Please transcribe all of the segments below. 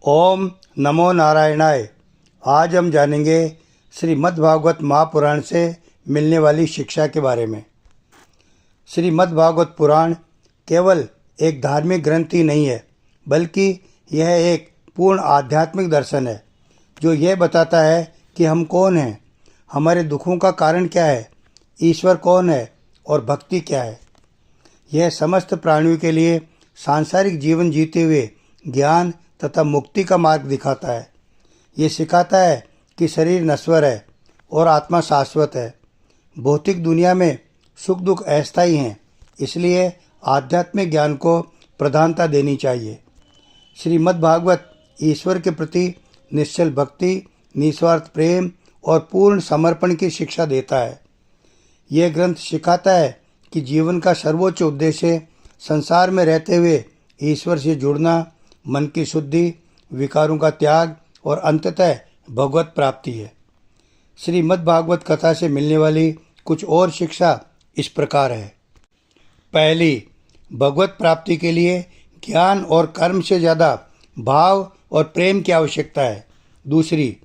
ओम नमो नारायणाय। आज हम जानेंगे श्रीमद्भागवत महापुराण से मिलने वाली शिक्षा के बारे में। श्रीमद्भागवत पुराण केवल एक धार्मिक ग्रंथ ही नहीं है, बल्कि यह एक पूर्ण आध्यात्मिक दर्शन है जो यह बताता है कि हम कौन हैं, हमारे दुखों का कारण क्या है, ईश्वर कौन है और भक्ति क्या है। यह समस्त प्राणियों के लिए सांसारिक जीवन जीते हुए ज्ञान तथा मुक्ति का मार्ग दिखाता है। ये सिखाता है कि शरीर नश्वर है और आत्मा शाश्वत है। भौतिक दुनिया में सुख दुख अस्थायी हैं, इसलिए आध्यात्मिक ज्ञान को प्रधानता देनी चाहिए। श्रीमद्भागवत ईश्वर के प्रति निश्चल भक्ति, निस्वार्थ प्रेम और पूर्ण समर्पण की शिक्षा देता है। यह ग्रंथ सिखाता है कि जीवन का सर्वोच्च उद्देश्य संसार में रहते हुए ईश्वर से जुड़ना, मन की शुद्धि, विकारों का त्याग और अंततः भगवत प्राप्ति है। श्रीमद्भागवत कथा से मिलने वाली कुछ और शिक्षा इस प्रकार है। पहली, भगवत प्राप्ति के लिए ज्ञान और कर्म से ज़्यादा भाव और प्रेम की आवश्यकता है। दूसरी,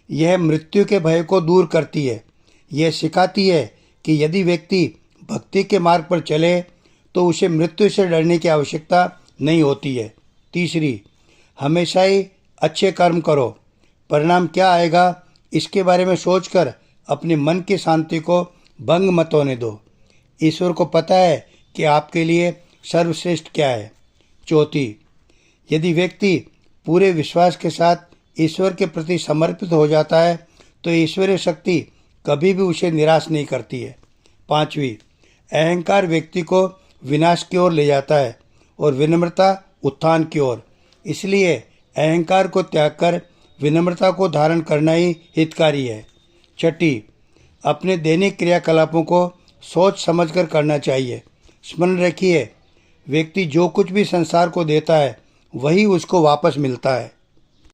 यह मृत्यु के भय को दूर करती है। यह सिखाती है कि यदि व्यक्ति भक्ति के मार्ग पर चले तो उसे मृत्यु से डरने की आवश्यकता नहीं होती है। तीसरी, हमेशा ही अच्छे कर्म करो, परिणाम क्या आएगा इसके बारे में सोचकर अपने मन की शांति को भंग मत होने दो। ईश्वर को पता है कि आपके लिए सर्वश्रेष्ठ क्या है। चौथी, यदि व्यक्ति पूरे विश्वास के साथ ईश्वर के प्रति समर्पित हो जाता है तो ईश्वरीय शक्ति कभी भी उसे निराश नहीं करती है। पांचवी, अहंकार व्यक्ति को विनाश की ओर ले जाता है और विनम्रता उत्थान की ओर। इसलिए अहंकार को त्याग कर विनम्रता को धारण करना ही हितकारी है। छठी, अपने दैनिक क्रियाकलापों को सोच समझकर करना चाहिए। स्मरण रखिए, व्यक्ति जो कुछ भी संसार को देता है वही उसको वापस मिलता है।